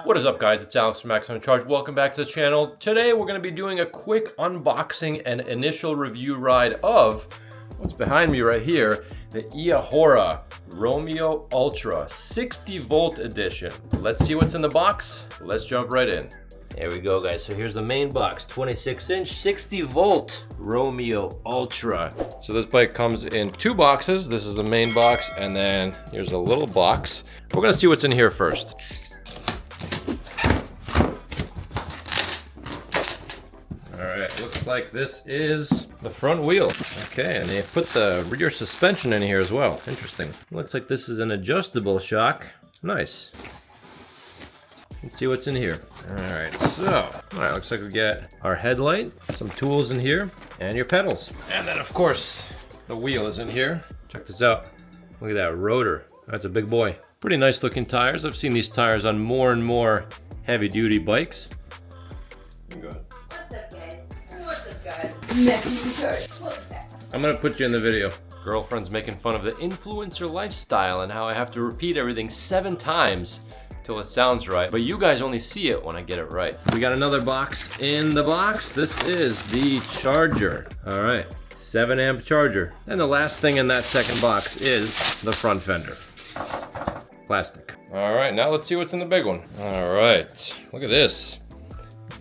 What is up, guys? It's Alex from Max on Charge. Welcome back to the channel. Today we're going to be doing a quick unboxing and initial review ride of what's behind me right here, the Eahora Romeo Ultra 60 volt edition. Let's see what's in the box. Let's jump right in. There we go, guys. So here's the main box, 26-inch, 60 volt Romeo Ultra. So this bike comes in two boxes. This is the main box, and then here's a little box. We're gonna see what's in here first. All right, looks like this is the front wheel. Okay, and they put the rear suspension in here as well. Interesting. Looks like this is an adjustable shock. Nice. Let's see what's in here. All right, looks like we get our headlight, some tools in here, and your pedals. And then of course, the wheel is in here. Check this out. Look at that rotor. That's a big boy. Pretty nice looking tires. I've seen these tires on more and more heavy duty bikes. Go ahead. What's up, guys? What's up, guys? I'm gonna put you in the video. Girlfriend's making fun of the influencer lifestyle and how I have to repeat everything 7 times till it sounds right, but you guys only see it when I get it right. We got another box in the box. This is the charger. All right, 7 amp charger. And the last thing in that second box is the front fender. Plastic. All right, now let's see what's in the big one. All right, look at this.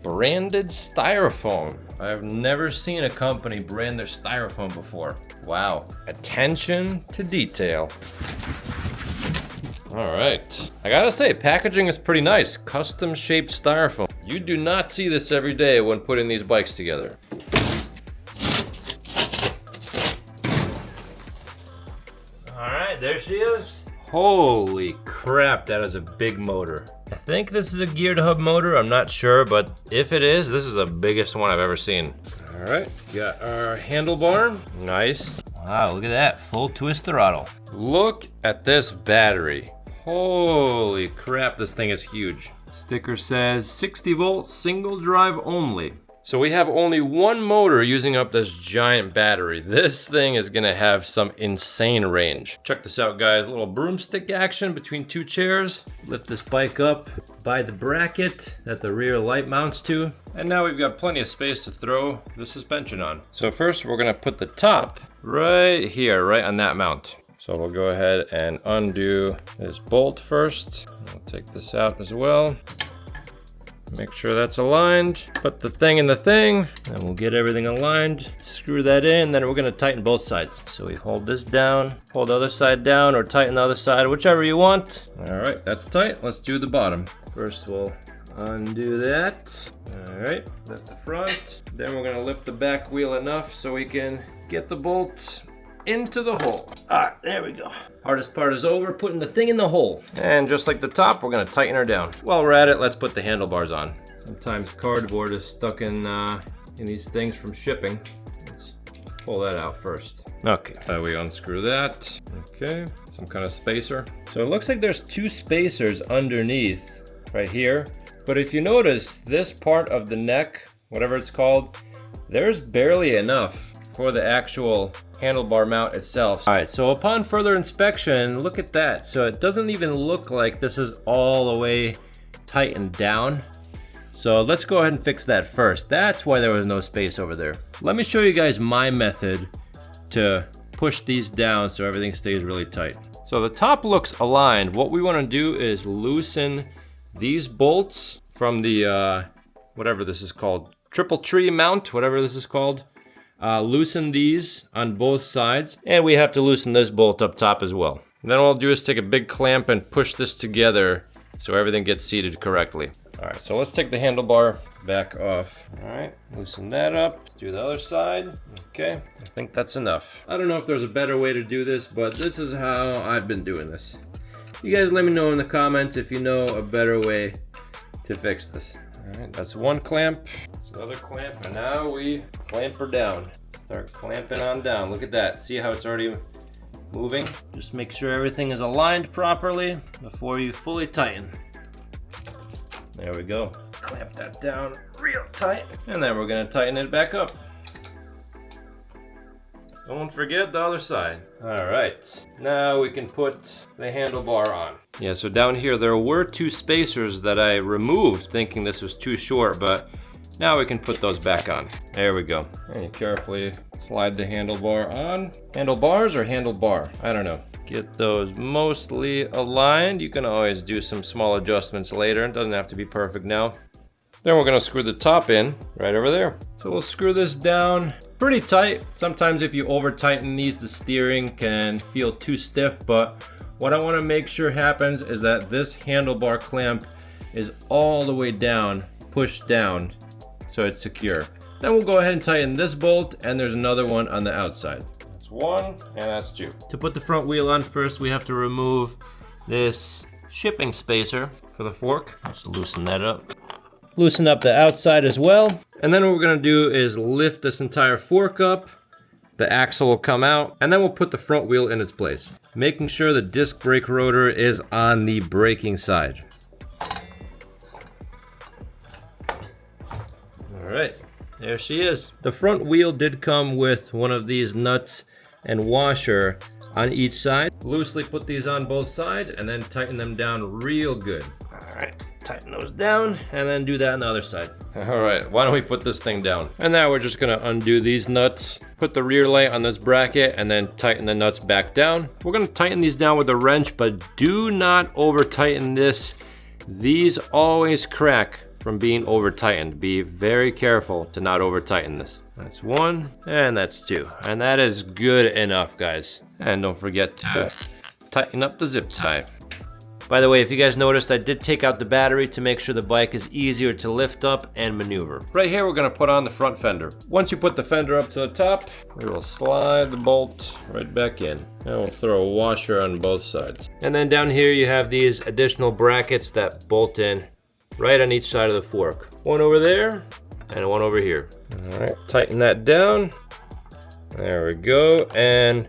Branded styrofoam. I've never seen a company brand their styrofoam before. Wow, attention to detail. All right, I gotta say, packaging is pretty nice. Custom shaped styrofoam. You do not see this every day when putting these bikes together. All right, there she is. Holy crap, that is a big motor. I think this is a geared hub motor, I'm not sure, but if it is, this is the biggest one I've ever seen. All right, got our handlebar, nice. Wow, look at that, full twist throttle. Look at this battery. Holy crap, this thing is huge. Sticker says 60 volt single drive only. So we have only one motor using up this giant battery. This thing is gonna have some insane range. Check this out, guys. A little broomstick action between 2 chairs. Lift this bike up by the bracket that the rear light mounts to. And now we've got plenty of space to throw the suspension on. So first we're gonna put the top right here, right on that mount. So we'll go ahead and undo this bolt first. We'll take this out as well. Make sure that's aligned. Put the thing in the thing, and we'll get everything aligned. Screw that in, then we're gonna tighten both sides. So we hold this down, hold the other side down, or tighten the other side, whichever you want. All right, that's tight. Let's do the bottom. First we'll undo that. All right, lift the front. Then we're gonna lift the back wheel enough so we can get the bolt into the hole. All right, there we go. Hardest part is over, putting the thing in the hole. And just like the top, we're gonna tighten her down. While we're at it, let's put the handlebars on. Sometimes cardboard is stuck in these things from shipping. Let's pull that out first. Okay, so we unscrew that. Okay, some kind of spacer. So it looks like there's 2 spacers underneath right here. But if you notice, this part of the neck, whatever it's called, there's barely enough for the actual handlebar mount itself. All right, so upon further inspection, look at that. So it doesn't even look like this is all the way tightened down. So let's go ahead and fix that first. That's why there was no space over there. Let me show you guys my method to push these down so everything stays really tight. So the top looks aligned. What we want to do is loosen these bolts from the, whatever this is called, triple tree mount, whatever this is called. Loosen these on both sides, and we have to loosen this bolt up top as well. And then what we'll do is take a big clamp and push this together so everything gets seated correctly. All right, so let's take the handlebar back off. All right, loosen that up. Let's do the other side. Okay, I think that's enough. I don't know if there's a better way to do this, but this is how I've been doing this. You guys let me know in the comments if you know a better way to fix this. All right, that's one clamp. Another clamp, and now we clamp her down. Start clamping on down. Look at that. See how it's already moving? Just make sure everything is aligned properly before you fully tighten. There we go. Clamp that down real tight. And then we're gonna tighten it back up. Don't forget the other side. All right, now we can put the handlebar on. Yeah, so down here there were 2 spacers that I removed thinking this was too short, but now we can put those back on. There we go. And you carefully slide the handlebar on. Handlebars or handlebar? I don't know. Get those mostly aligned. You can always do some small adjustments later. It doesn't have to be perfect now. Then we're gonna screw the top in right over there. So we'll screw this down pretty tight. Sometimes if you over tighten these, the steering can feel too stiff, but what I wanna make sure happens is that this handlebar clamp is all the way down, pushed down, so it's secure. Then we'll go ahead and tighten this bolt, and there's another one on the outside. That's 1, and that's 2. To put the front wheel on first, we have to remove this shipping spacer for the fork. Just loosen that up. Loosen up the outside as well. And then what we're gonna do is lift this entire fork up. The axle will come out, and then we'll put the front wheel in its place. Making sure the disc brake rotor is on the braking side. All right, there she is. The front wheel did come with one of these nuts and washer on each side. Loosely put these on both sides and then tighten them down real good. All right, tighten those down and then do that on the other side. All right, why don't we put this thing down? And now we're just gonna undo these nuts, put the rear light on this bracket, and then tighten the nuts back down. We're gonna tighten these down with a wrench, but do not over tighten this. These always crack from being over tightened. Be very careful to not over tighten this. That's 1, and that's 2. And that is good enough, guys. And don't forget to tighten up the zip tie. By the way, if you guys noticed, I did take out the battery to make sure the bike is easier to lift up and maneuver. Right here, we're gonna put on the front fender. Once you put the fender up to the top, we will slide the bolt right back in. And we'll throw a washer on both sides. And then down here, you have these additional brackets that bolt in right on each side of the fork. One over there and one over here. All right, tighten that down. There we go, and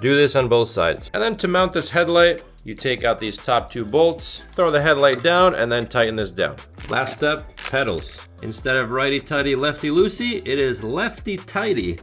do this on both sides. And then to mount this headlight, you take out these top 2 bolts, throw the headlight down, and then tighten this down. Last step, pedals. Instead of righty-tighty, lefty-loosey, it is lefty-tighty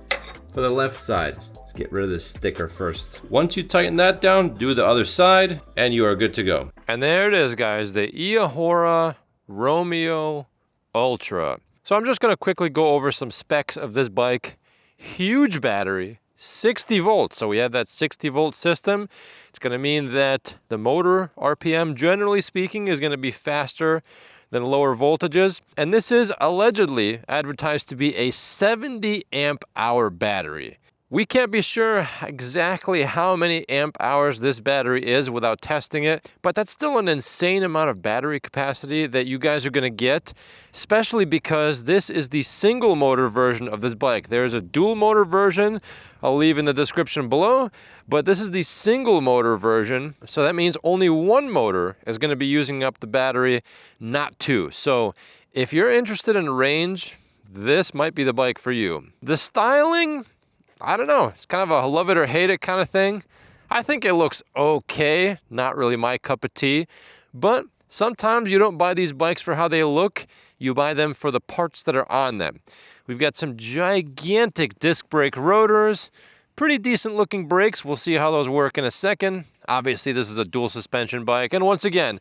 for the left side. Let's get rid of this sticker first. Once you tighten that down, do the other side, and you are good to go. And there it is, guys, the Eahora Romeo Ultra. So I'm just gonna quickly go over some specs of this bike. Huge battery, 60 volts. So we have that 60 volt system. It's gonna mean that the motor RPM, generally speaking, is gonna be faster than lower voltages. And this is allegedly advertised to be a 70 amp hour battery. We can't be sure exactly how many amp hours this battery is without testing it, but that's still an insane amount of battery capacity that you guys are gonna get, especially because this is the single motor version of this bike. There's a dual motor version, I'll leave in the description below, but this is the single motor version, so that means only one motor is gonna be using up the battery, not 2. So if you're interested in range, this might be the bike for you. The styling, I don't know, it's kind of a love it or hate it kind of thing. I think it looks okay, not really my cup of tea, but sometimes you don't buy these bikes for how they look, you buy them for the parts that are on them. We've got some gigantic disc brake rotors, pretty decent looking brakes. We'll see how those work in a second. Obviously this is a dual suspension bike, and once again,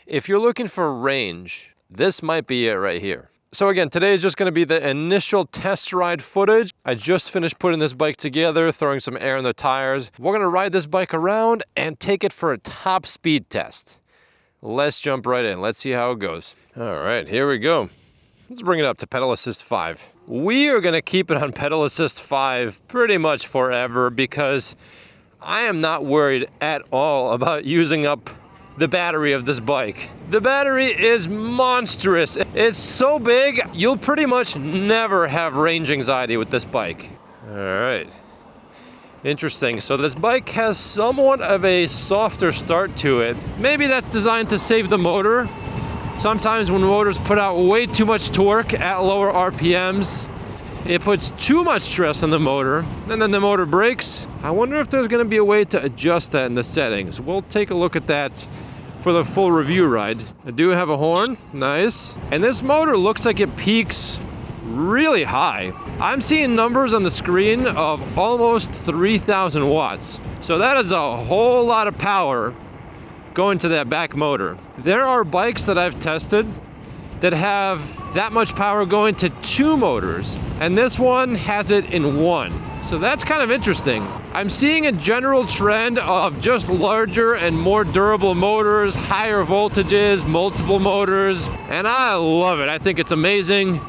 if you're looking for range, this might be it right here. So again, today is just gonna be the initial test ride footage. I just finished putting this bike together, throwing some air in the tires. We're gonna ride this bike around and take it for a top speed test. Let's jump right in. Let's see how it goes. All right, here we go. Let's bring it up to pedal assist 5. We are gonna keep it on pedal assist 5 pretty much forever because I am not worried at all about using up the battery of this bike. The battery is monstrous. It's so big, you'll pretty much never have range anxiety with this bike. All right, interesting. So this bike has somewhat of a softer start to it. Maybe that's designed to save the motor. Sometimes when motors put out way too much torque at lower RPMs, it puts too much stress on the motor, and then the motor breaks. I wonder if there's gonna be a way to adjust that in the settings. We'll take a look at that for the full review ride. I do have a horn, nice. And this motor looks like it peaks really high. I'm seeing numbers on the screen of almost 3,000 watts. So that is a whole lot of power going to that back motor. There are bikes that I've tested that have that much power going to 2 motors, and this one has it in 1. So that's kind of interesting. I'm seeing a general trend of just larger and more durable motors, higher voltages, multiple motors, and I love it. I think it's amazing.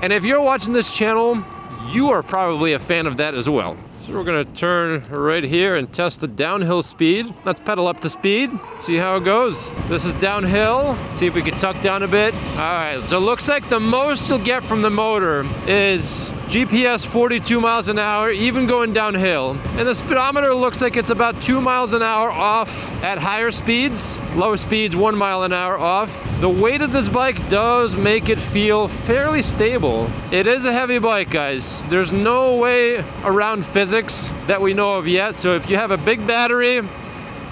And if you're watching this channel, you are probably a fan of that as well. So we're gonna turn right here and test the downhill speed. Let's pedal up to speed, see how it goes. This is downhill, see if we can tuck down a bit. All right, so it looks like the most you'll get from the motor is GPS 42 miles an hour, even going downhill. And the speedometer looks like it's about 2 miles an hour off at higher speeds. Low speeds, 1 mile an hour off. The weight of this bike does make it feel fairly stable. It is a heavy bike, guys. There's no way around physics that we know of yet. So if you have a big battery,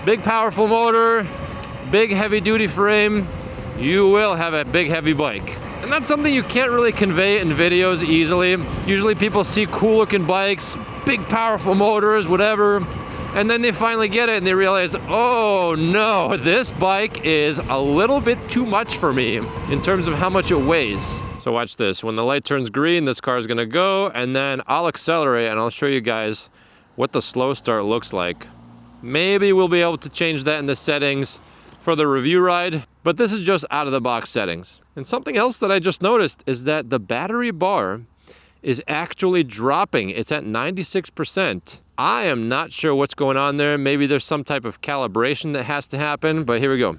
big powerful motor, big heavy duty frame, you will have a big heavy bike. And that's something you can't really convey in videos easily. Usually people see cool looking bikes, big powerful motors, whatever, and then they finally get it and they realize, oh no, this bike is a little bit too much for me in terms of how much it weighs. So watch this, when the light turns green, this car is gonna go, and then I'll accelerate and I'll show you guys what the slow start looks like. Maybe we'll be able to change that in the settings for the review ride, but this is just out of the box settings. And something else that I just noticed is that the battery bar is actually dropping. It's at 96%. I am not sure what's going on there. Maybe there's some type of calibration that has to happen, but here we go.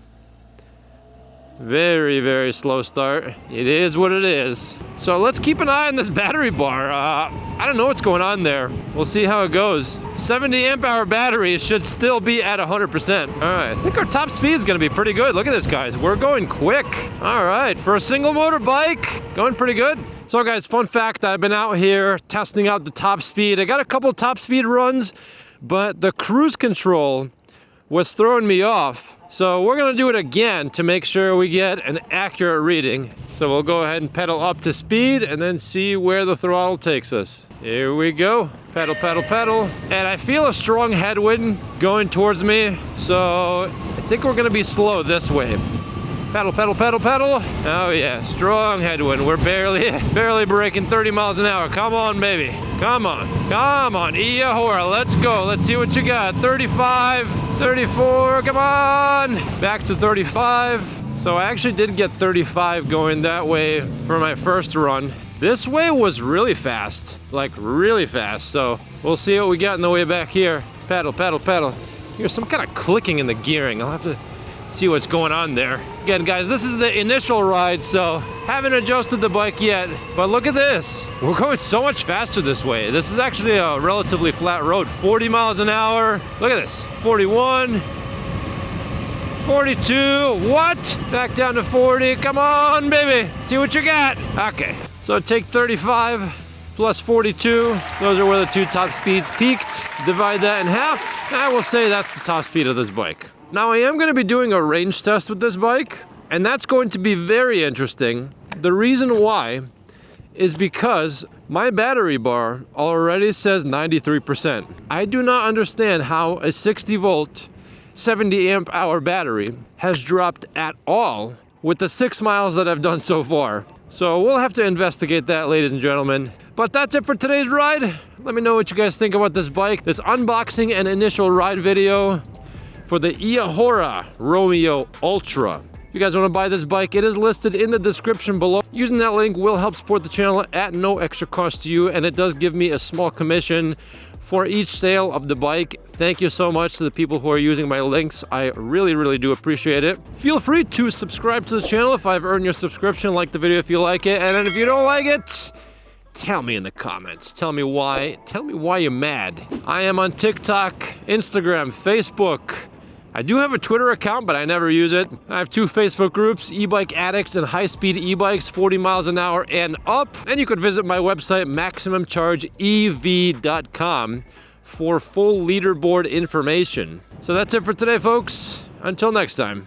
Very, very slow start. It is what it is. So let's keep an eye on this battery bar. I don't know what's going on there. We'll see how it goes. 70 amp hour battery should still be at 100%. All right, I think our top speed is gonna be pretty good. Look at this, guys. We're going quick. All right, for a single motor bike, going pretty good. So guys, fun fact, I've been out here testing out the top speed. I got a couple top speed runs, but the cruise control was throwing me off. So we're gonna do it again to make sure we get an accurate reading. So we'll go ahead and pedal up to speed and then see where the throttle takes us. Here we go, pedal, pedal, pedal. And I feel a strong headwind going towards me. So I think we're gonna be slow this way. Pedal, pedal, pedal, pedal. Oh yeah, strong headwind. We're barely breaking 30 miles an hour. Come on, baby. Come on, come on. Eahora, let's go. Let's see what you got. 35, 34, come on. Back to 35. So I actually did get 35 going that way for my first run. This way was really fast, like really fast. So we'll see what we got in the way back here. Pedal, pedal, pedal. Here's some kind of clicking in the gearing. I'll have to see what's going on there. Again, guys, this is the initial ride, so haven't adjusted the bike yet, but look at this. We're going so much faster this way. This is actually a relatively flat road, 40 miles an hour. Look at this, 41, 42, what? Back down to 40, come on, baby. See what you got. Okay, so take 35 plus 42. Those are where the two top speeds peaked. Divide that in half. I will say that's the top speed of this bike. Now I am going to be doing a range test with this bike, and that's going to be very interesting. The reason why is because my battery bar already says 93%. I do not understand how a 60 volt, 70 amp hour battery has dropped at all with the 6 miles that I've done so far. So we'll have to investigate that, ladies and gentlemen. But that's it for today's ride. Let me know what you guys think about this bike, this unboxing and initial ride video for the Eahora Romeo Ultra. If you guys want to buy this bike, it is listed in the description below. Using that link will help support the channel at no extra cost to you, and it does give me a small commission for each sale of the bike. Thank you so much to the people who are using my links. I really do appreciate it. Feel free to subscribe to the channel if I've earned your subscription. Like the video if you like it, and then if you don't like it, tell me in the comments. Tell me why you're mad. I am on TikTok, Instagram, Facebook. I do have a Twitter account, but I never use it. I have 2 Facebook groups, eBike Addicts and High Speed eBikes, 40 miles an hour and up. And you could visit my website, MaximumChargeEV.com, for full leaderboard information. So that's it for today, folks. Until next time.